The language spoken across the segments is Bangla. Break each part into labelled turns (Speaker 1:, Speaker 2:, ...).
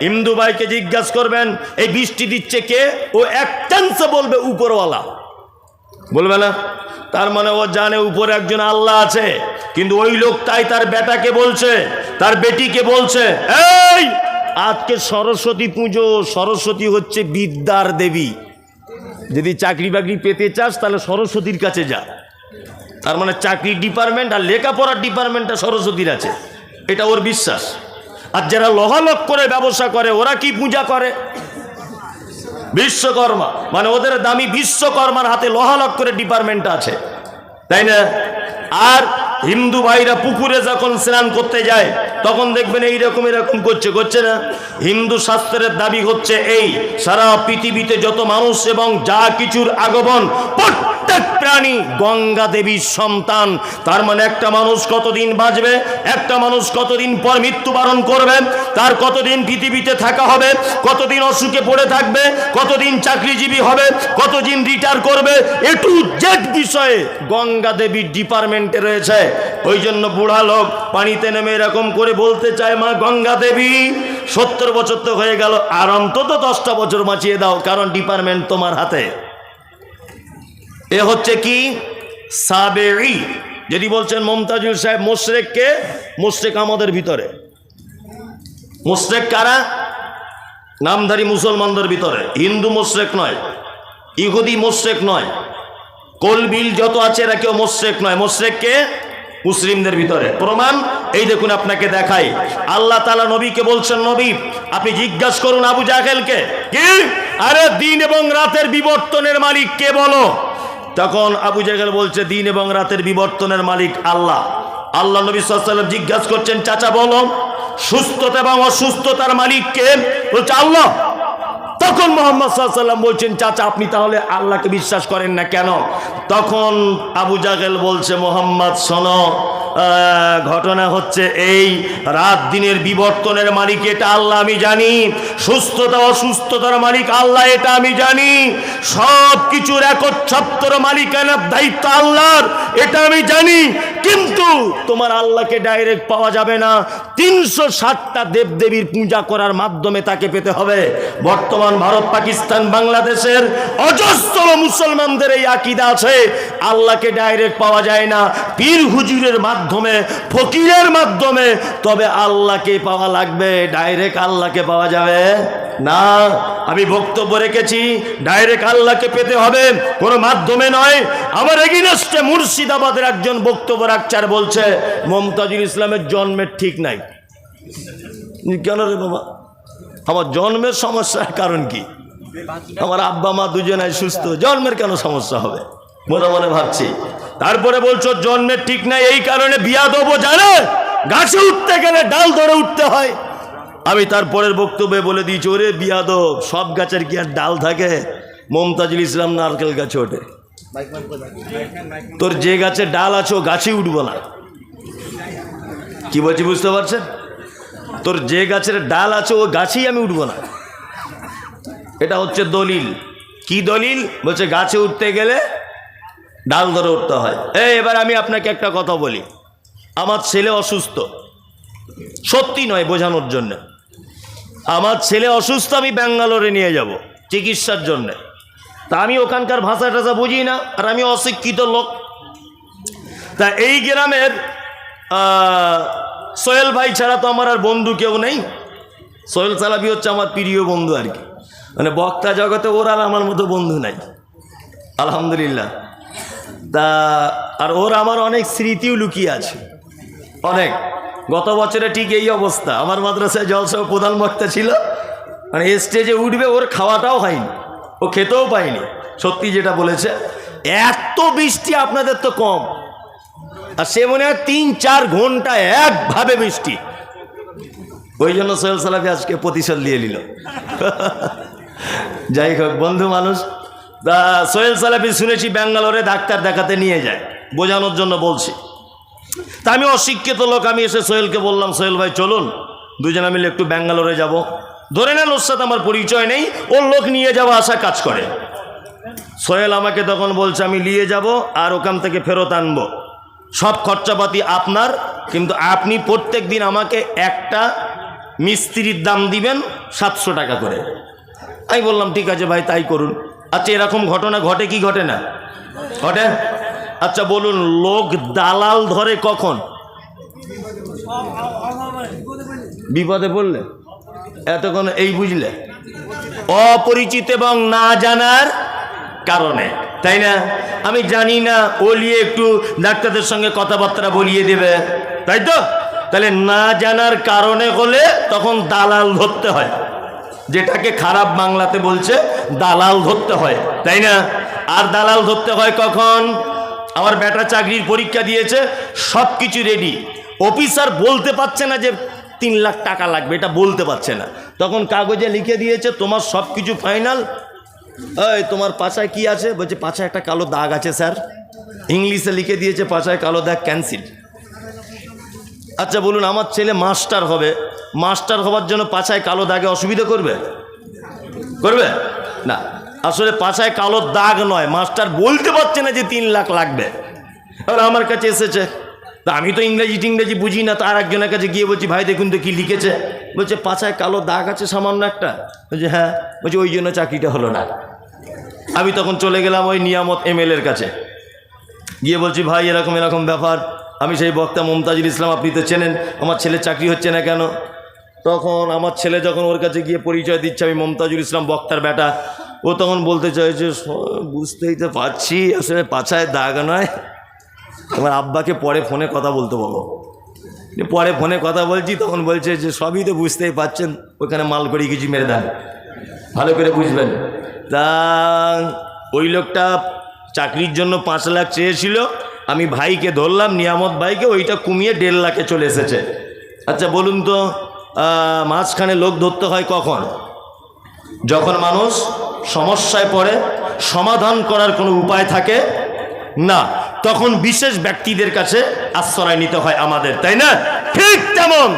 Speaker 1: হিন্দু ভাইকে জিজ্ঞাসা করবেন এই বৃষ্টি দিচ্ছে কে, ও এক চান্সে বলবে উপরওয়ালা, বলবে না? তার মানে ও জানে উপরে একজন আল্লাহ আছে, কিন্তু ওই লোকটাই তার বেটাকে বলছে, তার বেটিকে বলছে, এই আজকে সরস্বতী পুজো, সরস্বতী হচ্ছে বিদ্যার দেবী, যদি চাকরি বাকরি পেতে চাস তাহলে সরস্বতীর কাছে যা। তার মানে চাকরির ডিপার্টমেন্ট আর লেখাপড়ার ডিপার্টমেন্টটা সরস্বতীর আছে, এটা ওর বিশ্বাস। আর যারা লোহালক করে ব্যবসা করে ওরা কি পূজা করে? বিশ্বকর্মা, মানে ওদের দামি বিশ্বকর্মার হাতে লোহালক করে ডিপার্টমেন্ট আছে, তাই না? আর হিন্দু ভাইরা পুকুরে যখন স্নান করতে যায় তখন দেখবেন এইরকম এরকম করছে না? হিন্দু শাস্ত্রের দাবি হচ্ছে এই সারা পৃথিবীতে যত মানুষ এবং যা কিছুর আগমন প্রত্যেক প্রাণী গঙ্গা দেবীর সন্তান। তার মানে একটা মানুষ কতদিন বাঁচবে, একটা মানুষ কতদিন পর মৃত্যুবরণ করবে, তার কতদিন পৃথিবীতে থাকা হবে, কতদিন অসুখে পড়ে থাকবে, কতদিন চাকরিজীবী হবে, কতদিন রিটায়ার করবে, এ টু জেড বিষয়ে গঙ্গা দেবীর ডিপার্টমেন্টে রয়েছে। ওই জন্য বুড়া লোক পানিতে নেমে এরকম করে বলতে চায়, মা গঙ্গা দেবী 70 বছর তো হয়ে গেল, আর অন্তত 10টা বছর বাঁচিয়ে দাও, কারণ ডিপার্টমেন্ট তোমার হাতে। এ হচ্ছে কি সাবেঈ। যদি বলছেন মমতাজুল সাহেব মুশরিক কে, মুশরিক আমাদের ভিতরে। মুশরিক কারা? নামধারী মুসলমানদের ভিতরে। হিন্দু মুশরিক নয়, ইহুদি মুশরিক নয়, কলবিল যত আছে এরা কেউ মুশরিক নয়। মুশরিক কে? মুসলিমদের ভিতরে। প্রমাণ এই দেখুন, আপনাকে দেখাই। আল্লাহ তাআলা নবীকে বলছেন, নবী আপনি জিজ্ঞাসা করুন আবু জাহেলকে, কি আরে দিন এবং রাতের বিবর্তনের মালিক কে বলো। তখন আবু জাহেল বলছে, দিন এবং রাতের বিবর্তনের মালিক আল্লাহ। আল্লাহ নবী সাল্লাল্লাহু আলাইহি ওয়াসাল্লাম জিজ্ঞাসা করছেন, চাচা বলো সুস্থতা এবং অসুস্থতার মালিক কে? বলছে আল্লাহ। তখন মুহাম্মদ সাল্লাল্লাহু আলাইহি ওয়াসাল্লাম বলছেন, চাচা আপনি তাহলে আল্লাহকে বিশ্বাস করেন না কেন? তখন আবু জাহেল বলছে, মুহাম্মদ শোনো, ঘটনা হচ্ছে এই, রাত দিনের বিবর্তনের মালিক এটা আল্লাহ আমি জানি, সুস্থতা অসুস্থতার মালিক আল্লাহ এটা আমি জানি, সব কিছুর একচ্ছত্র মালিকানার দায়িত্ব আল্লাহর এটা আমি জানি, কিন্তু তোমার আল্লাহকে ডাইরেক্ট পাওয়া যাবে না, 360টা দেবদেবীর পূজা করার মাধ্যমে তাকে পেতে হবে। বর্তমান ভারত, পাকিস্তান, বাংলাদেশের অজস্র মুসলমানদের এই আকীদা আছে, আল্লাহকে ডাইরেক্ট পাওয়া যায় না, পীর হুজুরের মাধ্যমে, ফকিরের মাধ্যমে, তবে আল্লাহকে পাওয়া লাগবে, ডাইরেক্ট আল্লাহকে পাওয়া যাবে না। আমি বক্তব্য রেখেছি, ডাইরেক্ট আল্লাহকে পেতে হবে, কোনো মাধ্যমে নয়। আমার এগেইনস্টে মুর্শিদাবাদের একজন বক্তব্য রাখচার বলছে মমতাজুল ইসলামের জন্মের ঠিক নাই। কেন রে বাবা? আমার জন্মের সমস্যার কারণ কি? আমার আব্বা মা দুজনাই সুস্থ, জন্মের কেন সমস্যা হবে? মনে মনে ভাবছি। তারপরে বলছো জন্মের ঠিক নাই, এই কারণে বিয়া দেবো, জানে গাছে উঠতে গেলে ডাল ধরে উঠতে হয়। আমি তারপরের বক্তব্যে বলে দিয়েছি, ওরে বিয়াদব, সব গাছের কি আর ডাল থাকে? মমতাজুল ইসলাম নারকেল গাছে ওঠে, তোর যে গাছে ডাল আছে ও গাছে উঠবো না। কি বলছি বুঝতে পারছেন? তোর যে গাছের ডাল আছে ও গাছেই আমি উঠবো না। এটা হচ্ছে দলিল। কি দলিল? বলছে গাছে উঠতে গেলে ডাল ধরে উঠতে হয়। এবার আমি আপনাকে একটা কথা বলি, আমার ছেলে অসুস্থ, সত্যি নয় বোঝানোর জন্য, আমার ছেলে অসুস্থ, আমি ব্যাঙ্গালোরে নিয়ে যাব চিকিৎসার জন্য। তা আমি ওখানকার ভাষা টাষা বুঝি না, আর আমি অশিক্ষিত লোক। তা এই গ্রামের সোহেল ভাই ছাড়া তো আমার আর বন্ধু কেউ নেই। সোহেল সালাবি হচ্ছে আমার প্রিয় বন্ধু আর কি, মানে বক্তা জগতে ওর আর আমার মতো বন্ধু নাই, আলহামদুলিল্লাহ। তা আর ওর আমার অনেক স্মৃতিও লুকিয়ে আছে, অনেক। গত বছরে ঠিক এই অবস্থা, আমার মাদ্রাসায় জলসা প্রধান বক্তা ছিল, মানে স্টেজে উঠবে, ওর খাওয়াটাও হয়নি, ও খেতেও পায়নি। সত্যি যেটা বলেছে, এত বৃষ্টি আপনাদের তো কম, আর সে মনে হয় 3-4 ঘন্টা একভাবে বৃষ্টি। ওই জন্য সোহেল সালাফি আজকে প্রতিশোধ নিয়ে নিল। যাই হোক, বন্ধু মানুষ। তা সোহেল সালাফি শুনেছি ব্যাঙ্গালোরে ডাক্তার দেখাতে নিয়ে যায়, বোঝানোর জন্য বলছি। তা আমি অশিক্ষিত লোক, আমি এসে সোহেলকে বললাম, সোহেল ভাই চলুন দুজনে মিলে একটু ব্যাঙ্গালোরে যাব। ধরে নেন ওর সাথে আমার পরিচয় নেই, ওর লোক নিয়ে যাওয়া আসা কাজ করে। সোহেল আমাকে তখন বলছে আমি নিয়ে যাব আর ওখান থেকে ফেরত আনবো, সব খরচাপাতি আপনার, কিন্তু আপনি প্রত্যেক দিন আমাকে একটা মিস্ত্রির দাম দিবেন 700 টাকা করে। আমি বললাম ঠিক আছে ভাই তাই করুন। আচ্ছা এরকম ঘটনা ঘটে কি ঘটে না? ঘটে। আচ্ছা বলুন লোক দালাল ধরে কখন? বিপদে পড়লে। এতক্ষণ এই বুঝলে অপরিচিত এবং না জানার কারণে, তাই না? আমি জানি না ওলিয়ে একটু ডাক্তারদের সঙ্গে কথাবার্তা বলিয়ে দেবে, তাই তো? তাহলে না জানার কারণে হলে তখন দালাল ধরতে হয়, যেটাকে খারাপ বাংলাতে বলছে দালাল ধরতে হয়, তাই না? আর দালাল ধরতে হয় কখন? আমার বেটা চাকরির পরীক্ষা দিয়েছে, সব কিছু রেডি, অফিসার বলতে পারছে না যে 3 লাখ টাকা লাগবে, এটা বলতে পারছে না, তখন কাগজে লিখে দিয়েছে তোমার সব কিছু ফাইনাল। এই তোমার পাছায় কি আছে? বলছে পাছায় একটা কালো দাগ আছে স্যার। ইংলিশে লিখে দিয়েছে পাছায় কালো দাগ, ক্যান্সেল। আচ্ছা বলুন আমার ছেলে মাস্টার হবে, মাস্টার হওয়ার জন্য পাছায় কালো দাগে অসুবিধা করবে? করবে না। আসলে পাছায় কালো দাগ নয়, মাস্টার বলতে পারছে না যে 3 লাখ লাগবে। এবার আমার কাছে এসেছে, তা আমি তো ইংরেজি বুঝি না, তার একজনের কাছে গিয়ে বলছি ভাই দেখুন তো কি লিখেছে। বলছে পাছায় কালো দাগ আছে সামান্য একটা। বলছে হ্যাঁ। বলছে ওই জন্য চাকরিটা হলো না। আমি তখন চলে গেলাম ওই নিয়ামত ML-এর কাছে, গিয়ে বলছি ভাই এরকম এরকম ব্যাপার, আমি সেই বক্তা মমতাজুল ইসলাম, আপনি তো চেনেন, আমার ছেলে চাকরি হচ্ছে না কেন? তখন আমার ছেলে যখন ওর কাছে গিয়ে পরিচয় দিচ্ছে আমি মমতাজুল ইসলাম বক্তার বেটা, ও তখন বলতে চাইছে বুঝতেই তো পারছি আসলে পাছায় দাগ নয়, তোমার আব্বাকে পরে ফোনে কথা বলতে বলো। পরে ফোনে কথা বলছি, তখন বলছে যে সবই তো বুঝতেই পারছেন, ওখানে মাল করে কিছু মেরে দেন, ভালো করে বুঝবেন। তা ওই লোকটা চাকরির জন্য 5 লাখ চেয়েছিল, আমি ভাইকে ধরলাম, নিয়ামত ভাইকে, ওইটা কমিয়ে 1.5 লাখে চলে এসেছে। আচ্ছা বলুন তো মাঝখানে লোক ধরতে হয় কখন? যখন মানুষ সমস্যায় পড়ে, সমাধান করার কোনো উপায় থাকে না, তখন বিশেষ ব্যক্তিদের কাছে আশ্রয় নিতে হয় আমাদের, তাই না? ঠিক তেমন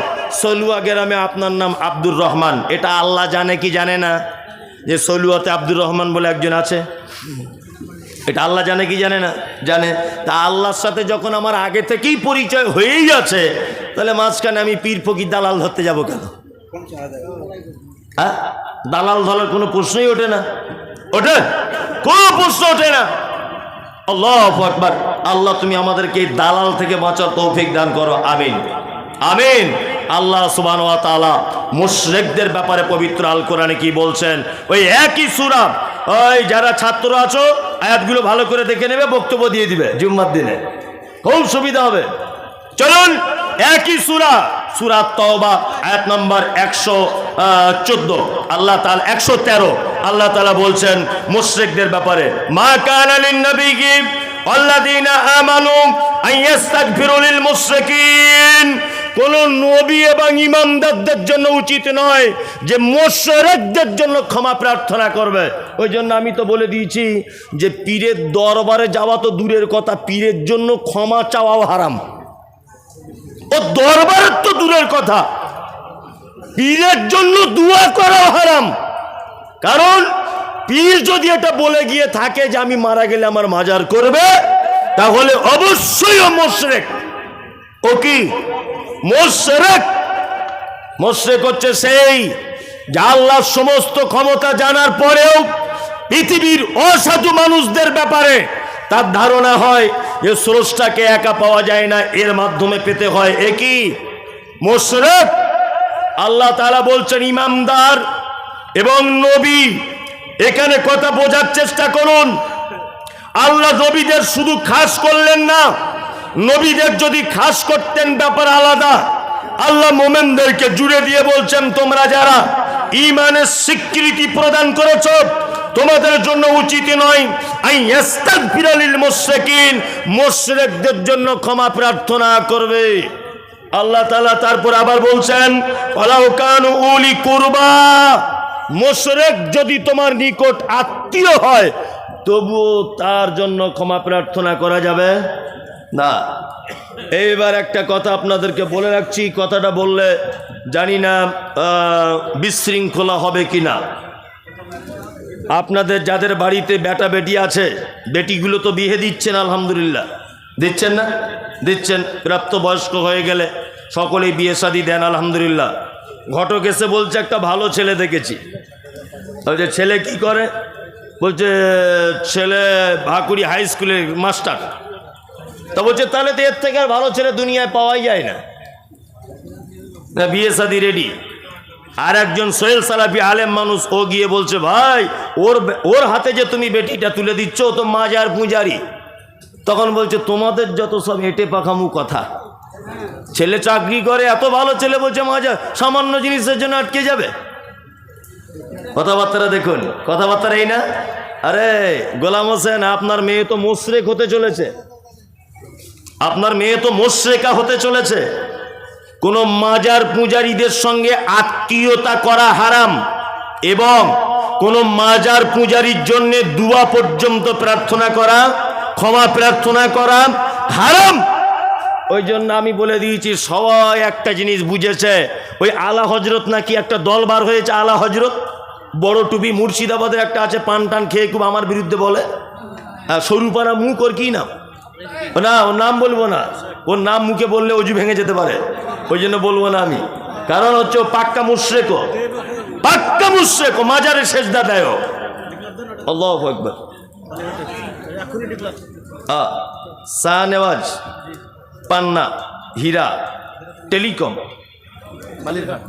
Speaker 1: সলুয়া গ্রামে আপনার নাম আব্দুর রহমান, এটা আল্লাহ জানে কি জানে না যে সলুয়াতে আব্দুর রহমান বলে একজন আছে? এটা আল্লাহ জানে কি জানে না? জানে। তা আল্লাহর সাথে যখন আমার আগে থেকেই পরিচয় হয়েই আছে, তাহলে মাঝখানে আমি পীর ফকির দালাল ধরতে যাব কেন? হ্যাঁ, দালাল ধরার কোনো প্রশ্নই ওঠে না, ওঠে? কোনো প্রশ্ন ওঠে না। আল্লাহু আকবার। আল্লাহ তুমি আমাদেরকে এই দালাল থেকে বাঁচার তৌফিক দান করো, আমিন আমিন। আল্লাহ সুবহানাহু ওয়া তাআলা মুশরিকদের ব্যাপারে পবিত্র আল কোরআনে কি বলছেন? ওই একই সূরা, ওই যারা ছাত্র আছো আয়াতগুলো ভালো করে দেখে নেবে, বক্তব্য দিয়ে দিবে জুম্মার দিনে, খুব সুবিধা হবে। চলুন একই সূরা, সূরা তাওবা আয়াত নম্বর 114, আল্লাহ তাআলা 113, আল্লাহ তাআলা বলছেন মুশরিকদের ব্যাপারে, মা কানা লিন নবিয়্যি ওয়াল্লাযীনা আমানু আইয়াস্তাগফিরু লিল মুশরিকিন। কোন নবী এবং ইমানদারদের জন্য উচিত নয় যে মুশরিকদের জন্য ক্ষমা প্রার্থনা করবে। ওই জন্য আমি তো বলে দিয়েছি যে পীরের দরবারে যাওয়া তো দূরের কথা, পীরের জন্য ক্ষমা চাওয়াও হারাম। ও দরবারের তো দূরের কথা, পীরের জন্য দোয়া করাও হারাম। কারণ পীর যদি এটা বলে গিয়ে থাকে যে আমি মারা গেলে আমার মাজার করবে, তাহলে অবশ্যই ও মুশরিক। ও কি মুশরিক? মুশরিক হচ্ছে সেই যে আল্লাহর সমস্ত ক্ষমতা জানার পরেও পৃথিবীর অসাধু মানুষদের ব্যাপারে তার ধারণা হয় যে স্রষ্টাকে একা পাওয়া যায় না, এর মাধ্যমে পেতে হয়। একই মুশরিক। আল্লাহ তাআলা বলছেন ইমানদার এবং নবী, এখানে কথা বোঝার চেষ্টা করুন। আল্লাহ নবীদের শুধু খাস করলেন না, নবীদের যদি খাস করতেন ব্যাপার আলাদা। আল্লাহ মোমেনদেরকে জুড়ে দিয়ে বলছেন তোমরা যারা ঈমানের স্বীকৃতি প্রদান করেছ, তোমাদের জন্য উচিত নয় আইয়াস্তাগফিরা লিল মুশরিকিন, মুশরিকদের জন্য ক্ষমা প্রার্থনা করবে। আল্লাহ তাআলা তারপর আবার বলছেন ওয়ালাউ কানু উলি কুরবা, মুশরিক যদি তোমার নিকট আত্মীয় হয় তবুও তার জন্য ক্ষমা প্রার্থনা করা যাবে না। এইবার একটা কথা আপনাদেরকে বলে রাখছি, কথাটা বললে জানি না বিশৃঙ্খলা হবে কিনা। আপনাদের যাদের বাড়িতে বেটা বেটি আছে, বেটিগুলো তো বিয়ে দিচ্ছেন আলহামদুলিল্লাহ, দিচ্ছেন না? দিচ্ছেন। প্রাপ্তবয়স্ক হয়ে গেলে সকলেই বিয়ে শাদী দেন আলহামদুলিল্লাহ। ঘটক এসে বলছে একটা ভালো ছেলে দেখেছি। বলছে ছেলে কি করে? বলছে ছেলে ভাকুড়ি হাই স্কুলের মাস্টার। তা বলছে তাহলে তো এর থেকে আর ভালো ছেলে দুনিয়ায় পাওয়াই যায় না, বিয়ে শাদী রেডি। আর একজন সোহেল সালাফি আলেম মানুষ, ও গিয়ে বলছে ভাই ওর হাতে যে তুমি বেটিটা তুলে দিচ্ছ, ও তো মাজার পূজারি। তখন বলছে তোমাদের যত সব এঁটে পাখামু কথা, ছেলে চাকরি করে, এত ভালো ছেলে, বলছে মাজার, সামান্য জিনিসের জন্য আটকে যাবে। কথাবার্তা দেখুন, কথাবার্তা এই না? আরে গোলাম হোসেন, আপনার মেয়ে তো মুশরিক হতে চলেছে, আপনার মেয়ে তো মুশরিকা হতে চলেছে। কোন মাজার পূজারীদের সঙ্গে আত্মীয়তা করা হারাম, এবং কোন মাজার পূজারীর জন্য দুয়া পর্যন্ত প্রার্থনা করা, ক্ষমা প্রার্থনা করা হারাম। ওই জন্য আমি বলে দিয়েছি, সবাই একটা জিনিস বুঝেছে, ওই আলা হজরত নাকি একটা দল বার হয়েছে, আলা হজরত, বড় টুপি, মুর্শিদাবাদের একটা আছে, পান টান খেয়ে খুব আমার বিরুদ্ধে বলে, সরুপাড়া মুখ, ওর কি নাম? না, ওর নাম বলবো না, ওর নাম মুখে বললে অজু ভেঙে যেতে পারে, ওই জন্য বলবো না আমি। কারণ হচ্ছে ও পাক্কা মুশরিক, পাক্কা মুশরিক, মাজারে সেজদা দেয়। আল্লাহু আকবার। শাহনেওয়াজ, পান্না, হীরা, টেলিকম,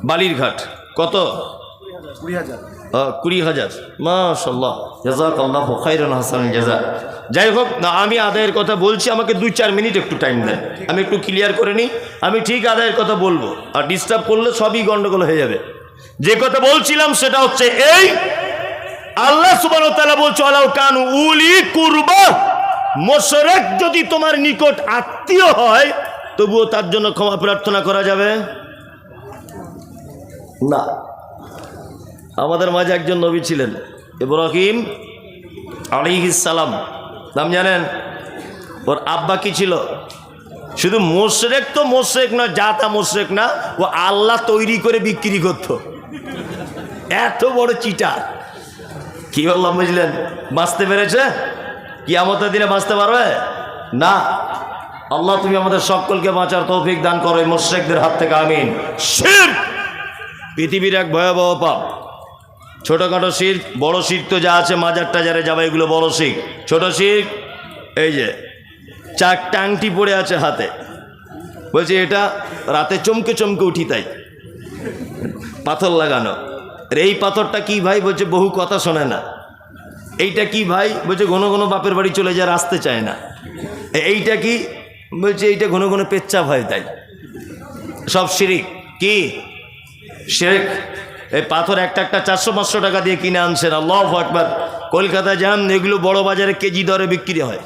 Speaker 1: বালিরঘাট, কত? 20,000। মাশাআল্লাহ, জাযাকাল্লাহু খাইরান হাসানাল জাযা। যাই হোক না, আমি আদায়ের কথা বলছি, আমাকে 2-4 মিনিট একটু টাইম দেন, আমি একটু ক্লিয়ার করে নিই। আমি ঠিক আদায়ের কথা বলবো, আর ডিস্টার্ব করলে সবই গন্ডগোল হয়ে যাবে। যে কথা বলছিলাম সেটা হচ্ছে এই, আল্লাহ সুবহানাহু ওয়া তাআলা বলছে আলাউ কানু উলি কুরবা, মুশরিক যদি তোমার নিকট আত্মীয় হয় তবুও তার জন্য ক্ষমা প্রার্থনা করা যাবে না। আমাদের মাঝে একজন নবী ছিলেন, ইব্রাহিম আলাইহিস সালাম, নাম জানেন? ওর আব্বা কি ছিল? শুধু মুশরিক তো মুশরিক না, জাতা মুশরিক না, ও আল্লাহ তৈরি করে বিক্রি করত। এত বড় চিটার। কি বললাম বুঝলেন? বাঁচতে পেরেছে? কিয়ামতের দিনে বাঁচতে পারবে না। আল্লাহ তুমি আমাদের সকলকে বাঁচার তৌফিক দান করো এই মুশরিকদের হাত থেকে, আমিন। শিরক পৃথিবীর এক ভয়াবহ পাপ। ছোটোখাটো শিরক, বড় শিরক তো যা আছে মাজার টাজারে যাবে, এগুলো বড় শিরক। ছোট শিরক এই যে 4টা আংটি পড়ে আছে হাতে, বলছে এটা রাতে চমকে চমকে উঠি, তাই পাথর লাগানো। এই পাথরটা কি ভাই? বলছে বহু কথা শোনে না। এইটা কি ভাই? বলছে ঘন ঘন বাপের বাড়ি চলে যায়, আসতে চায় না। এইটা কি? বলছে এইটা ঘন ঘন পেচ্ছাপ হয়, তাই। সব শিরক। কি শিরক? এই পাথর একটা একটা 400-500 টাকা দিয়ে কিনে আনছেন। আল্লাহু আকবার। কলকাতায় যান, এগুলো বড় বাজারে কেজি দরে বিক্রি হয়,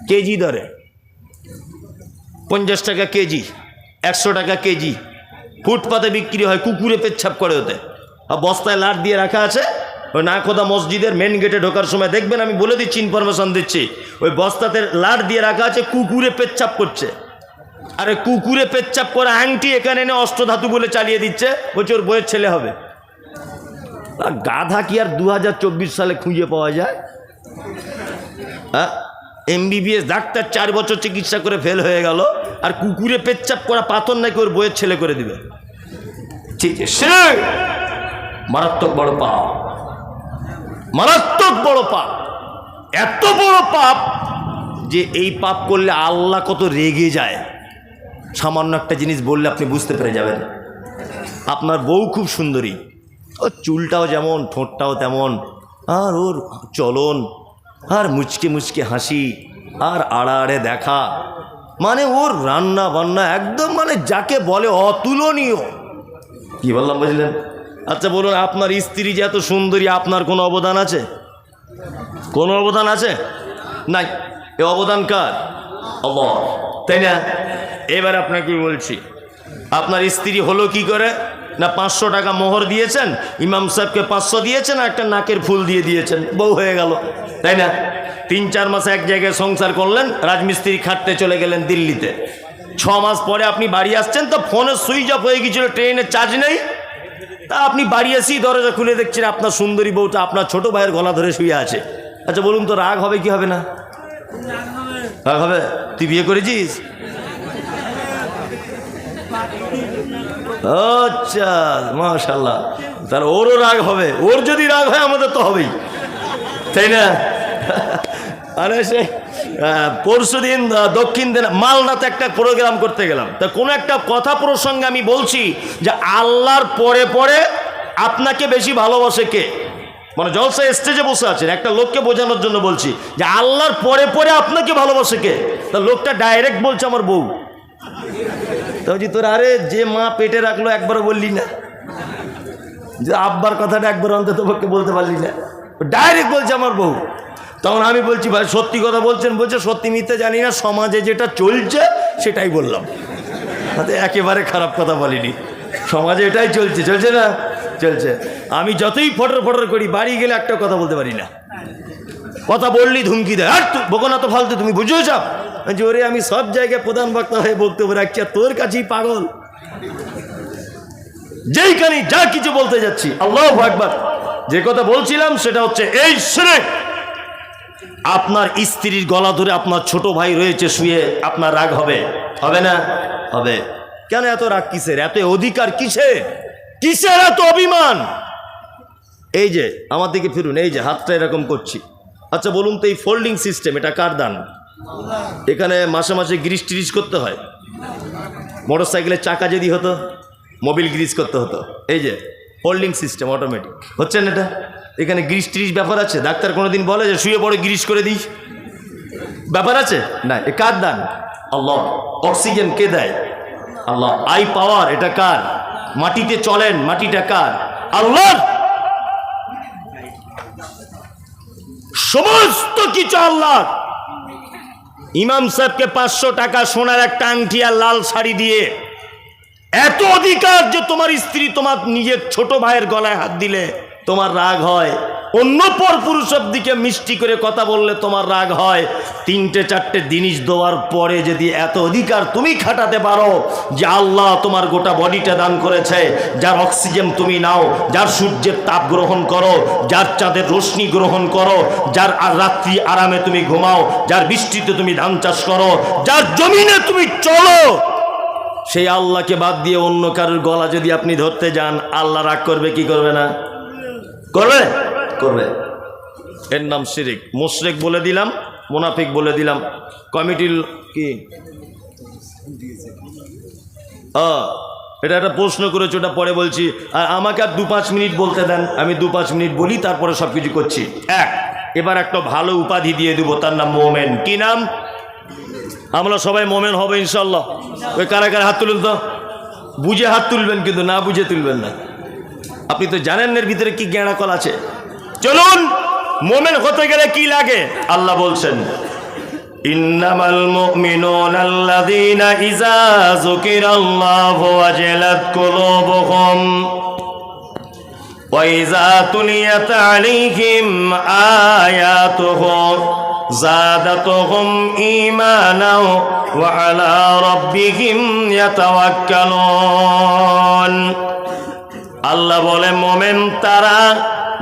Speaker 1: কেজি দরে 50 টাকা কেজি, 100 টাকা কেজি। ফুটপাতে বিক্রি হয়, কুকুরে পেচ্ছাপ করে ওতে, আর বস্তায় লাট দিয়ে রাখা আছে। ওই নাখোদা মসজিদের মেন গেটে ঢোকার সময় দেখবেন, আমি বলে দিচ্ছি, ইনফরমেশন দিচ্ছি, ওই বস্তাতে লাট দিয়ে রাখা আছে, কুকুরে পেচ্ছাপ করছে। আরে কুকুরে পেচ্ছাপ করা আংটি এখানে এনে অষ্টধাতু বলে চালিয়ে দিচ্ছে, বলছে ওর বইয়ের ছেলে হবে। আর গাধা কি আর 2024 সালে খুঁজে পাওয়া যায়? হ্যাঁ, MBBS ডাক্তার 4 বছর চিকিৎসা করে ফেল হয়ে গেল, আর কুকুরে পেচ্ছাপ করা পাথর নাকি ওর বইয়ের ছেলে করে দিবে। ঠিক আছে, মারাত্মক বড় পাপ, মারাত্মক বড় পাপ। এত বড় পাপ যে এই পাপ করলে আল্লাহ কত রেগে যায়, সামান্য একটা জিনিস বললে আপনি বুঝতে পেরে যাবেন। আপনার বউ খুব সুন্দরী, ওর চুলটাও যেমন, ঠোঁটটাও তেমন, আর ওর চলন, আর মুচকে মুচকে হাসি, আর আড়াআড়ে দেখা, মানে ওর রান্না বান্না একদম মানে যাকে বলে অতুলনীয়। কি বললাম বুঝলেন? আচ্ছা বলুন, আপনার স্ত্রী যে এত সুন্দরী, আপনার কোনো অবদান আছে? কোনো অবদান আছে? নাই। এ অবদান কার? আল্লাহ, তাই না? এবার আপনাকে বলছি, আপনার স্ত্রী হলো কি করে? না 500 টাকা মোহর দিয়েছেন, ইমাম সাহেবকে 500 দিয়েছেন, আর একটা নাকের ফুল দিয়ে দিয়েছেন, বউ হয়ে গেল, তাই না? 3-4 মাস এক জায়গায় সংসার করলেন, রাজমিস্ত্রি খাটতে চলে গেলেন দিল্লিতে। 6 মাস পরে আপনি বাড়ি আসছেন, তো ফোনের সুইচ অফ হয়ে গিয়েছিল, ট্রেনের চার্জ নেই। তা আপনি বাড়ি এসেই দরজা খুলে দেখছেন আপনার সুন্দরী বউটা আপনার ছোট ভাইয়ের গলা ধরে শুয়ে আছে। আচ্ছা বলুন তো, রাগ হবে কি হবে না? রাগ হবে। তুই বিয়ে করেছিস? আচ্ছা, মাশাআল্লাহ। তাহলে ওরও রাগ হবে, ওর যদি রাগ হয় আমাদের তো হবেই, তাই না? আরে সে পরশু দিন দক্ষিণ দিন মালদাতে একটা প্রোগ্রাম করতে গেলাম, তা কোনো একটা কথা প্রসঙ্গে আমি বলছি যে আল্লাহর পরে পরে আপনাকে বেশি ভালোবাসে কে? মানে জলসা স্টেজে বসে আছেন, একটা লোককে বোঝানোর জন্য বলছি যে আল্লাহর পরে পরে আপনাকে ভালোবাসে কে? তা লোকটা ডাইরেক্ট বলছে আমার বউ। তা বলছি তোর, আরে যে মা পেটে রাখলো একবারও বললি না, যে আব্বার কথাটা একবার অন্তত পক্ষে বলতে পারলি না, ডাইরেক্ট বলছে আমার বউ। তখন আমি বলছি ভাই সত্যি কথা বলছেন? বলছে সত্যি মিথ্যে জানি না, সমাজে যেটা চলছে সেটাই বললাম। তাতে একেবারে খারাপ কথা বলিনি, সমাজে এটাই চলছে, চলছে না? চলছে। আমি যতই ফটর ফটর করি বাড়ি গেলে একটা কথা বলতে পারি না, কথা বললি ধুমকি দেয়, আর তুই বকো না তো ফালতু, তুমি বুঝেও যাও। জোরে আমি সব জায়গায় প্রধান বক্তা হয়ে বক্তব্য রাখছি, আর তোর কাছেই পাগল, যেইখানে যা কিছু বলতে যাচ্ছি। আল্লাহু আকবার। যে কথা বলছিলাম সেটা হচ্ছে এই শিরক। আপনার স্ত্রীর গলা ধরে আপনার ছোট ভাই রয়েছে শুয়ে, আপনার রাগ হবে? হবে না? হবে। কেন এত রাগ কিসের? এত অধিকার কিসের? কিসের এত অভিমান? এই যে আমার দিকে ফিরুন, এই যে হাতটা এরকম করছি। আচ্ছা বলুন তো, এই ফোল্ডিং সিস্টেম এটা কার দান? এখানে মাসে মাসে গ্রিস ট্রিস করতে হয়। মোটর সাইকেলের চাকা যদি হতো, মোবিল গ্রিস করতে হতো। এই যে ফোল্ডিং সিস্টেম অটোমেটিক, হচ্ছে না এটা? এখানে গ্রিস ট্রিস ব্যাপার আছে? ডাক্তার কোনোদিন বলে যে শুয়ে পড়ে গ্রিস করে দিই? ব্যাপার আছে না? এ কার দান? আল্লাহ। অক্সিজেন কে দেয়? আল্লাহ। আই পাওয়ার এটা কার? মাটিতে চলেন, মাটিটা কার? আল্লাহ। সমস্ত কিছু আল্লাহ। ইমাম সাহেবকে 500 টাকা সোনার একটা আংটি আর লাল শাড়ি দিয়ে এত অধিকার যে তোমার স্ত্রী তোমার নিজের ছোট ভাইয়ের গলায় হাত দিলে তোমার রাগ হয়, অন্য পর পুরুষের দিকে মিষ্টি করে কথা বললে তোমার রাগ হয়, 3-4টে জিনিস দেওয়ার পরে যদি এত অধিকার তুমি খাটাতে পারো যে আল্লাহ তোমার গোটা বডিটা দান করেছে, যার অক্সিজেন তুমি নাও, যার সূর্যের তাপ গ্রহণ করো, যার চাঁদের রশ্মি গ্রহণ করো, যার রাত্রি আরামে তুমি ঘুমাও, যার বৃষ্টিতে তুমি ধান চাষ করো, যার জমিনে তুমি চলো, সেই আল্লাহকে বাদ দিয়ে অন্য কারোর গলা যদি আপনি ধরতে যান, আল্লাহ রাগ করবে কি করবে না? করবে, করবে। এর নাম শিরিক। মুশরিক বলে দিলাম, মুনাফিক বলে দিলাম। কমিটির কি এটা একটা প্রশ্ন করেছে, ওটা পরে বলছি। আর আমাকে আর 2-5 মিনিট বলতে দেন, আমি 2-5 মিনিট বলি, তারপরে সব কিছু করছি। এবার একটা ভালো উপাধি দিয়ে দেবো, তার নাম মোমেন। কি নাম? আমরা সবাই মোমেন হবে ইনশাল্লাহ। ওই কারা কারা হাত তুলুন তো, বুঝে হাত তুলবেন, কিন্তু না বুঝে তুলবেন না। আপনি তো জানেন এর ভিতরে কি জ্ঞানাকল আছে। চলুন, মোমেন হতে গেলে কি লাগে? আল্লাহ বলছেন, ইন্নামাল মুমিনুনা আল্লাযীনা ইযা যুকিরাল্লাহু ওয়াজিলাত কুলুবুহুম ওয়া ইযা তুলিয়াত আলাইহিম আয়াতুহু যাদাতুহুম ঈমানাও ওয়া আলা রাব্বিহিম ইয়াতাওয়াক্কালুন। আল্লাহ বলে মোমেন তারা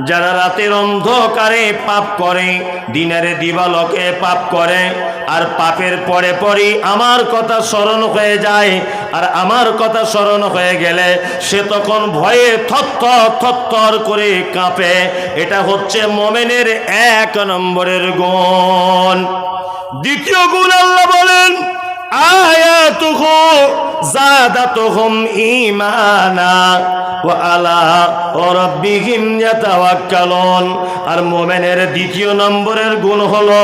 Speaker 1: যারা রাতের অন্ধকারে পাপ করে, দিনের দিবালোকে পাপ করে, আর পাপের পরে পরে আমার কথা স্মরণ হয়ে যায়, আর আমার কথা স্মরণ হয়ে গেলে সে তখন ভয়ে থরথর থরথর করে কাঁপে। এটা হচ্ছে মোমেনের 1 নম্বরের গুণ। দ্বিতীয় গুণ আল্লাহ বলেন, আয়াতুহু যাদাতুহুম ঈমানা ওয়া আলা রাব্বিহিম ইয়াতাওয়াক্কালুন। আর মোমেনের দ্বিতীয় নম্বরের গুণ হলো,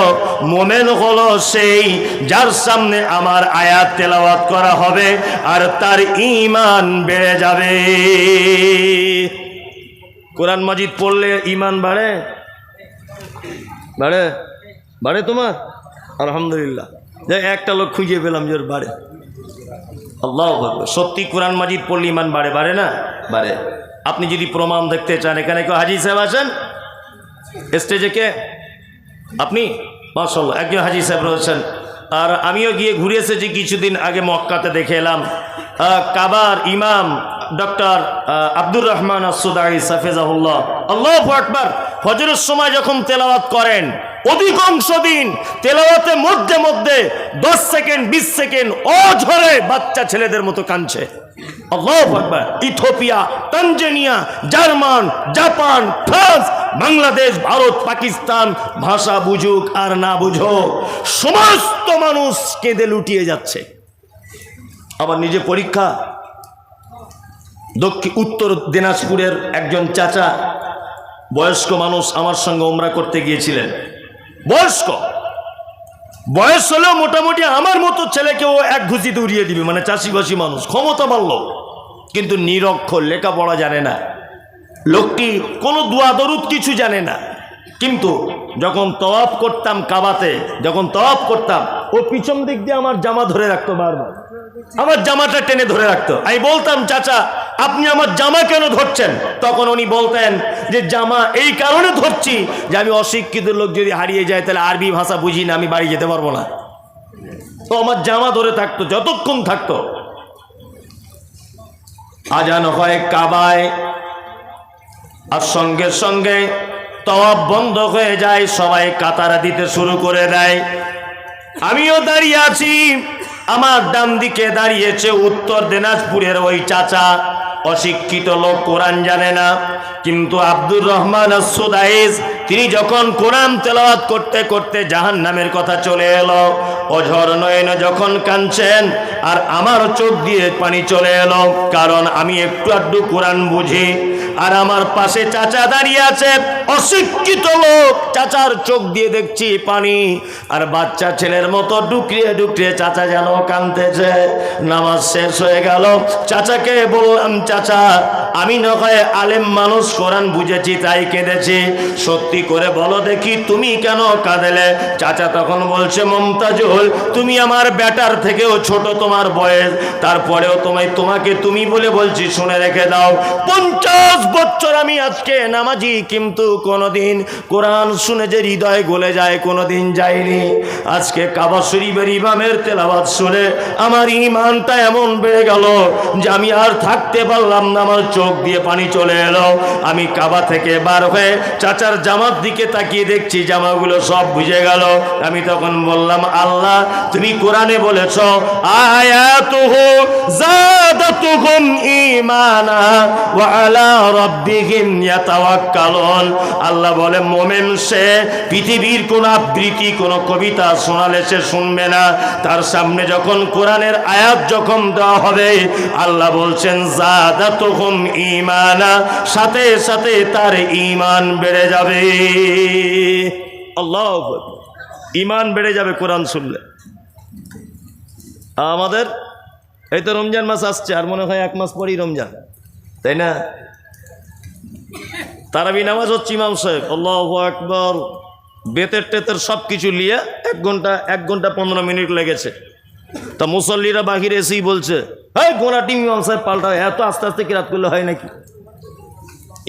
Speaker 1: মোমেন হলো সেই যার সামনে আমার আয়াত তেলাওয়াত করা হবে আর তার ঈমান বেড়ে যাবে। কোরআন মাজিদ পড়লে ঈমান বাড়ে, বাড়ে, বাড়ে তোমার? আলহামদুলিল্লাহ, একটা লোক খুঁজে পেলাম যে বাড়ে। আল্লাহু আকবার। সত্যি কোরআন মাজিদ পড়লে ঈমান বাড়ে, বাড়ে না? বাড়ে। আপনি যদি প্রমাণ দেখতে চান, এখানে কেউ হাজী সাহেব আছেন স্টেজে? কে আপনি? মাশাআল্লাহ, একজন হাজী সাহেব রয়েছেন। আর আমিও গিয়ে ঘুরে এসেছি কিছুদিন আগে, মক্কাতে দেখে এলাম। কাবার ইমাম ডক্টর আব্দুর রহমান আসুদাই হাফেজাহুল্লাহ, আল্লাহু আকবার, ফজরের সময় যখন তেলাওয়াত করেন, অধিকাংশ দিন তেলাওয়াতের মধ্যে মধ্যে 10 সেকেন্ড 20 সেকেন্ড অঝরে বাচ্চা ছেলেদের মতো কাঁদছে। আল্লাহু আকবার। Ethiopia, Tanzania, German, Japan, France, Bangladesh, Bharat, Pakistan, ভাষা বুঝুক আর না বুঝুক, সমস্ত মানুষ কেঁদে লুটিয়ে যাচ্ছে। আবার নিজে পরীক্ষা, উত্তর দিনাজপুরের একজন চাচা, বয়স্ক মানুষ, আমার সঙ্গে ওমরা করতে গিয়েছিলেন। বয়স হলেও মোটামুটি আমার মতো ছেলেকেও এক ঘুষিতে উড়িয়ে দিবে, মানে চাষিবাসী মানুষ, ক্ষমতা বাড়ল, কিন্তু নিরক্ষর, লেখাপড়া জানে না লোকটি, কোনো দোয়া দরুদ কিছু জানে না। কিন্তু যখন তওয়াফ করতাম কাবাতে, যখন তওয়াফ করতাম, ও পিছন দিক দিয়ে আমার জামা ধরে রাখতো, বারবার আমার জামাটা টেনে ধরে রাখতো। আমি বলতাম, চাচা আপনি আমার জামা কেন ধরছেন? তখন উনি বলতেন যে জামা এই কারণে ধরছি যে আমি অশিক্ষিত লোক, যদি হারিয়ে যায় তাহলে আরবি ভাষা বুঝি না, আমি বাড়ি যেতে পারবো না। তো আমার জামা ধরে থাকতো, যতক্ষণ থাকতো। আজান হয় কাবায়, আর সঙ্গে সঙ্গে তওয়াফ বন্ধ হয়ে যায়, সবাই কাতারা দিতে শুরু করে দেয়। আমিও দাঁড়িয়ে আছি, আমার ডান দিকে দাঁড়িয়েছে উত্তর দিনাজপুরের ওই চাচা, অশিক্ষিত লোক, কোরআন জানে না, কিন্তু আব্দুর রহমান আস-সুদাইস তিনি যখন কোরআন তেলাওয়াত করতে করতে জাহান্নামের কথা চলে এলো, অঝর নয়নে যখন কাঁদছেন, আর আমার চোখ দিয়ে পানি চলে এলো, কারণ আমি একটু আধটু কোরআন বুঝি। আর আমার পাশে চাচা দাঁড়িয়ে আছে, অশিক্ষিত লোক, চাচার চোখ দিয়ে দেখছি পানি, আর বাচ্চা ছেলের মতো ডুকরিয়ে ডুকরিয়ে চাচা যেন কাঁদতেছে। নামাজ শেষ হয়ে গেল, চাচাকে বললাম, চাচা আমি না হয় আলেম মানুষ, কোরআন বুঝেছি তাই কেঁদেছি, সত্যি করে বলো দেখি তুমি কেন কাঁদেলে? চাচা তখন বলছে, মমতাজুল তুমি আমার বেটার থেকেও ছোট, তোমার বয়স, তারপরেও তোমাকে তুমি বলে বলছি, শুনে রেখে দাও, 50 বছর আমি আজকে নামাজি, কিন্তু কোনোদিন কোরআন শুনে যে হৃদয় গলে যায় কোনোদিন যায়নি। আজকে কাবা শরীফের ইমামের তেলাওয়াত শুনে আমার ঈমানটা এমন বেড়ে গেল যে আমি আর থাকতে পারলাম না, আমার চোখ দিয়ে পানি চলে এলো। আমি কাবা থেকে বার হয়ে চাচার জামার দিকে তাকিয়ে দেখছি জামাগুলো সব বুঝে গেল। আমি তখন বললাম, আল্লাহ তুমি কোরআনে বলেছো, আয়াতুহু যাদাতুহুম ঈমানা ওয়া আলা রাব্বিহিম ইয়াতাওয়াক্কালুন। আল্লাহ বলে, মোমেন সে পৃথিবীর কোন আবৃত্তি, কোন কবিতা শোনালে সে শুনবে না, তার সামনে যখন কোরআনের আয়াত যখন দেওয়া হবে, আল্লাহ বলছেন যাদাতুহুম ঈমানা, সাথে সাথে তার ঈমান বেড়ে যাবে। আল্লাহু আকবার, ঈমান বেড়ে যাবে কোরআন শুনলে। আমাদের এই তো রমজান মাস আসছে, আর মনে হয় 1 মাস পরেই রমজান, তাই না? তারাবি নামাজ হচ্ছে, ইমাম সাহেব আল্লাহু আকবার, বেতের টেতের সব কিছু নিয়ে 1 ঘন্টা 15 মিনিট লেগেছে। তা মুসল্লিরা বাহিরে এসেই বলছে, হ্যাঁ গোনাটি ইমাম সাহেব পাল্টা, এত আস্তে আস্তে কিরাত করলে হয় নাকি?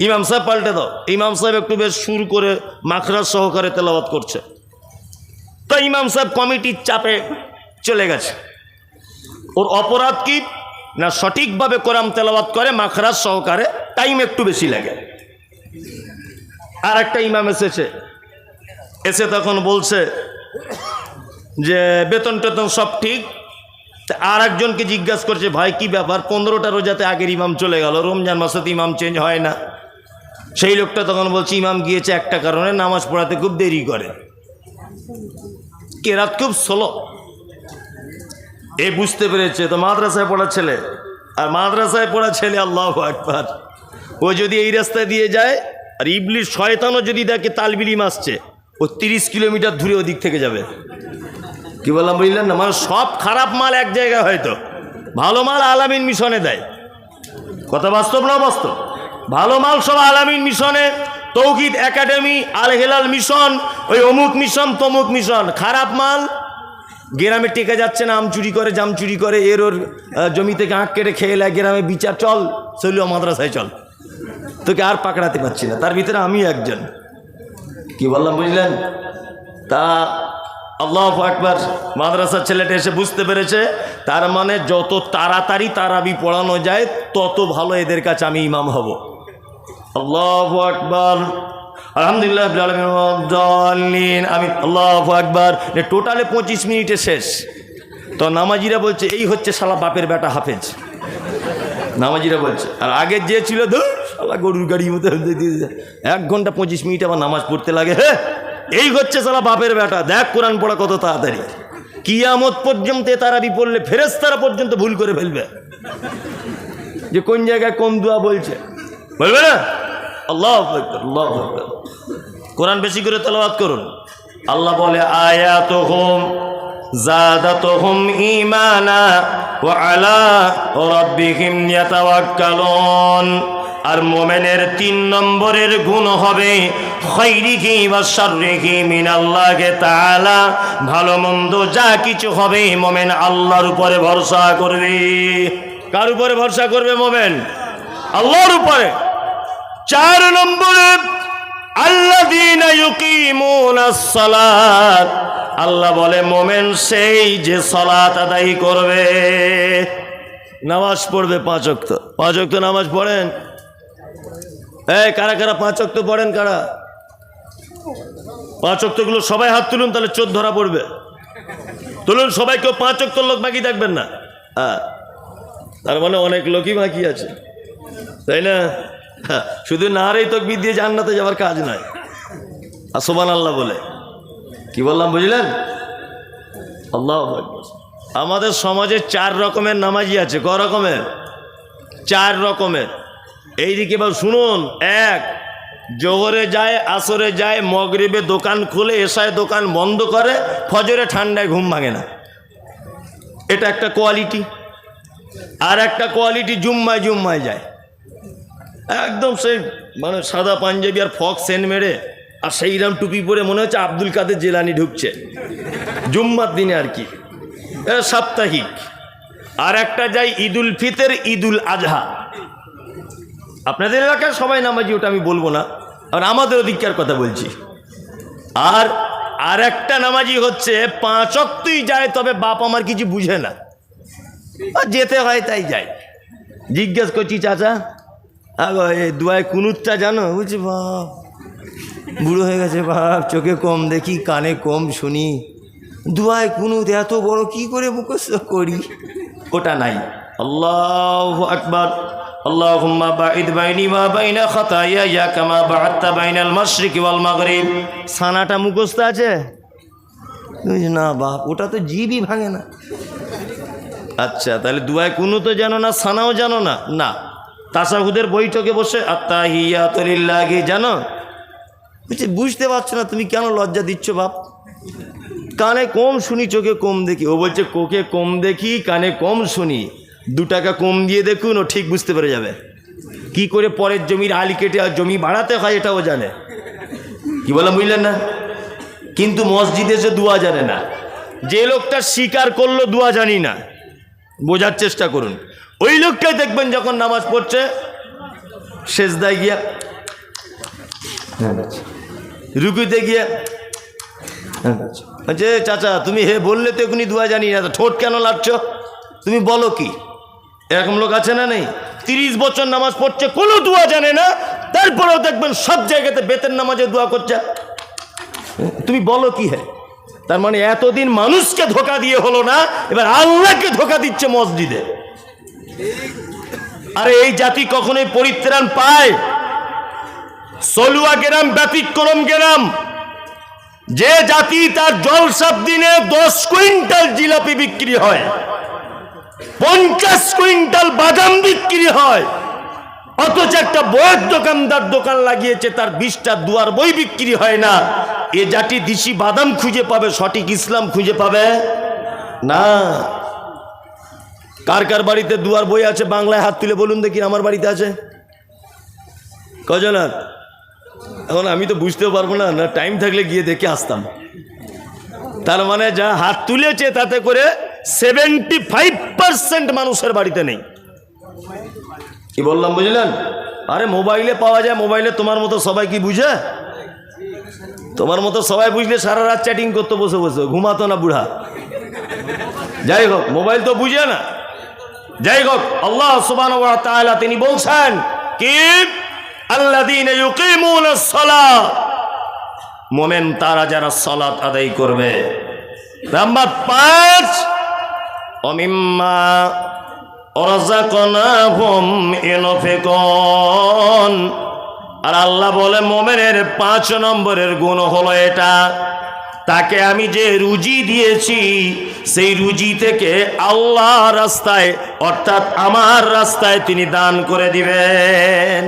Speaker 1: ইমাম সাহেব পাল্টে দাও। ইমাম সাহেব একটু বেশ সুর করে মাখরাজ সহকারে তেলাওয়াত করছে, তো ইমাম সাহেব কমিটির চাপে চলে গেছে। ওর অপরাধ কি না, সঠিকভাবে কোরআন তেলাওয়াত করে মাখরাজ সহকারে, টাইম একটু বেশি লাগে। আর একটা ইমাম এসে তখন বলছে যে বেতন টেতন সব ঠিক। আর একজনকে জিজ্ঞাসা করছে, ভাই কি ব্যাপার, 15টা রোজাতে আগের ইমাম চলে গেল, রমজান মাসে ইমাম চেঞ্জ হয় না? সেই লোকটা তখন বলছে, ইমাম গিয়েছে একটা কারণে, নামাজ পড়াতে খুব দেরি করে, কেরাত খুব স্লো। এই বুঝতে পেরেছে তো মাদ্রাসায় পড়া ছেলে, আর মাদ্রাসায় পড়া ছেলে আল্লাহু আকবার, ও যদি এই রাস্তা দিয়ে যায়, আর ইবলিস শয়তানও যদি দেখে তালবিলিম আসছে, ও 30 কিলোমিটার দূরে ওদিক থেকে যাবে। কি বললাম বুঝলেন না? মানে সব খারাপ মাল এক জায়গায়, হয়তো ভালো মাল আলামিন মিশনে দেয়। কথা বাস্তব না বাস্তব? ভালো মাল সব আলামিন মিশনে, তৌহিদ একাডেমি, আল হেলাল মিশন, ওই অমুক মিশন তমুক মিশন। খারাপ মাল গ্রামে টেকে যাচ্ছে না, আম চুরি করে, জাম চুরি করে, ওর জমি থেকে আঁক কেটে খেয়ে লাগে, গ্রামে বিচার চল, চলিও মাদ্রাসায় চল, তোকে আর পাকড়াতে পারছি না। তার ভিতরে আমি একজন। কি বললাম বুঝলেন? তা আল্লাহু আকবার, মাদ্রাসার ছেলেটা এসে বুঝতে পেরেছে, তার মানে যত তাড়াতাড়ি তারাবি পড়ানো যায় তত ভালো এদের কাছে আমি ইমাম হব। আল্লাহু আকবার, আলহামদুলিল্লাহ আমি আল্লাহু আকবার। টোটালে 25 মিনিটে শেষ। তো নামাজিরা বলছে, এই হচ্ছে শালা বাপের বেটা হাফেজ। নামাজিরা বলছে। আর আগে যে ছিল শালা গরুর গাড়ির মতো 1 ঘন্টা 25 মিনিট আবার নামাজ পড়তে লাগে। হ্যাঁ, এই হচ্ছে শালা বাপের বেটা। দেখ কোরআন পড়া কত তাড়াতাড়ি। কিয়ামত পর্যন্ত তারাবি পড়লে ফেরেশতারা পর্যন্ত ভুল করে ফেলবে যে কোন জায়গায় কোন দোয়া বলছে, বলবে না? আল্লাহু আকবার, আল্লাহু আকবার। কোরআন বেশি করে তেলাওয়াত করুন। আল্লাহ বলে আয়াতুহুম যাদাতুহুম ঈমানা ওয়া আলা রাব্বিহিম ইয়াতাওয়াক্কালুন। আর মুমিনের 3 নম্বরের গুণ হবে খাইরিহি ওয়া শাররিহি মিনাল্লাহি তাআলা। ভালো মন্দ যা কিছু হবে মুমিন আল্লাহর উপরে ভরসা করবে। কার উপরে ভরসা করবে মুমিন? আল্লাহর উপরে। 4 নম্বরে আল্লাযীনা ইউকিমুনাস সালাত। আল্লাহ বলে মুমিন সেই যে সালাত আদায় করবে, নামাজ পড়বে 5 ওয়াক্ত। 5 ওয়াক্ত নামাজ পড়েন? এই কারা কারা 5 ওয়াক্ত পড়েন? কারা 5 ওয়াক্তগুলো সবাই হাত তুলুন, তাহলে চোর ধরা পড়বে। তুলুন সবাই, কেউ 5 ওয়াক্ত লোক বাকি থাকবেন না। হ্যাঁ, তার মানে অনেক লোকই বাকি আছে, তাই না? শুধু নারে তাকবীর দিয়ে জান্নাতে যাওয়ার কাজ নয়। আর সুবহানাল্লাহ বলে কি বললাম বুঝলেন? আল্লাহু আকবার। আমাদের সমাজে 4 রকমের নামাজি আছে। ক রকমের? 4 রকমের। এইদিকে এবার শুনুন। 1, জোহরে যায়, আসরে যায়, মাগরিবে দোকান খুলে, এশায় দোকান বন্ধ করে, ফজরে ঠান্ডায় ঘুম ভাঙে না। এটা একটা কোয়ালিটি। আর একটা কোয়ালিটি জুম্মায় জুম্মায় যায়, একদম সেই মানে সাদা পাঞ্জাবি আর ফক সেন মেরে আর সেইরাম টুপি পরে মনে হচ্ছে আব্দুল কাদের জেলানি ঢুকছে জুম্মার দিনে আর কি, সাপ্তাহিক। আর একটা যায় ঈদুল ফিতর, ঈদুল আজহা। আপনাদের এলাকায় সবাই নামাজি, ওটা আমি বলবো না, আর আমাদের ওদিককার কথা বলছি। আর একটা নামাজি হচ্ছে 5 ওয়াক্তই যায়, তবে বাপ আমার কিছু বুঝে না, যেতে হয় তাই যায়। জিজ্ঞেস করছি চাচা আগো এই দুয়ায় কুনুতটা জানো? বুঝছি বাপ বুড়ো হয়ে গেছে বাপ, চোখে কম দেখি, কানে কম শুনি, দুয়ায় কুনুত এত বড় কি করে মুখস্থ করি? ওটা নাই। আল্লাহু আকবার। আল্লাহুম্মা বাঈদ বাইনি ওয়া বাইনা খাতায়ায়া কামা বা'আদতা বাইনাল মাশরিকি ওয়াল মাগরিব। সানাটা মুখস্থ আছে? না বাপ, ওটা তো জিভই ভাঙে না। আচ্ছা, তাহলে দুয়ায় কুনুতও জানো না, সানাও জানো না? না। তাশাহুদের বৈঠকে বসে আত্তাহিয়াতু লিল্লাহি জানো? বুঝতে পারছো না তুমি, কেন লজ্জা দিচ্ছ বাপ? কানে কম শুনি, চোখে কম দেখি। ও বলছে কোকে কম দেখি, কানে কম শুনি, 2 টাকা কম দিয়ে দেখুন, ও ঠিক বুঝতে পেরে যাবে কি করে পরের জমির আলি কেটে আর জমি বাড়াতে হয়, এটাও জানে। কি বললাম বুঝলেন না? কিন্তু মসজিদে যে দোয়া জানে না। যে লোকটা স্বীকার করলো দোয়া জানি না, বোঝার চেষ্টা করুন। ওই লোকটাই দেখবেন যখন নামাজ পড়ছে সেজদায় গিয়া, রুকুতে গিয়া, যে চাচা তুমি হে বললে তো এখনই দোয়া জানি না, ঠোঁট কেন লাড়ছ? তুমি বলো কি? এরকম লোক আছে না নেই? 30 বছর নামাজ পড়ছে, কোনো দোয়া জানে না, তারপরেও দেখবেন সব জায়গাতে বেতের নামাজে দোয়া করছে। তুমি বলো কি? হ্যাঁ, তার মানে এতদিন মানুষকে ধোকা দিয়ে হলো না, এবার আল্লাহকে ধোকা দিচ্ছে মসজিদে। আরে এই জাতি কখনোই পরিত্রাণ পায়? সলুয়া গ্রাম ব্যতিক্রম গ্রাম। যে জাতি তার জলসার দিনে 10 কুইন্টাল জিলাপি বিক্রি হয়, 50 কুইন্টাল বাদাম বিক্রি হয়, অথচ একটা বইয়ের দোকানদার দোকান লাগিয়েছে, তার 20টা দুয়ার বই বিক্রি হয় না। এ জাতি দিশি বাদাম খুঁজে পাবে, সঠিক ইসলাম খুঁজে পাবে না। কার কার বাড়িতে দুয়ার বই আছে বাংলায়? হাত তুলে বলুন দেখি। আমার বাড়িতে আছে কজনের? এখন আমি তো বুঝতেও পারবো না, না টাইম থাকলে গিয়ে দেখে আসতাম। তার মানে যা হাত তুলেছে তাতে করে 75% মানুষের বাড়িতে নেই। কি বললাম বুঝলেন? আরে মোবাইলে পাওয়া যায়, মোবাইলে তোমার মতো সবাই কি বুঝে? তোমার মতো সবাই বুঝলে সারা রাত চ্যাটিং করতে বসে বসে ঘুমাতো না বুড়া। যাই হোক, মোবাইল তো বুঝে না। যাই হোক, আল্লাহ সুবহানাহু ওয়া তাআলা তিনি বলছেন কি, আল্লাযীনা ইউকিমুনাস সালাত, মুমিন তারা যারা সালাত আদায় করবে। নাম্বার 5, ওমিম্মা ওয়ারাযাকনাহুম ইউনফিকুন। আর আল্লাহ বলে মোমেনের 5 নম্বরের গুণ হলো এটা, তাকে আমি যে রুজি দিয়েছি সেই রুজি থেকে আল্লাহ রাস্তায় অর্থাৎ আমার রাস্তায় তিনি দান করে দিবেন।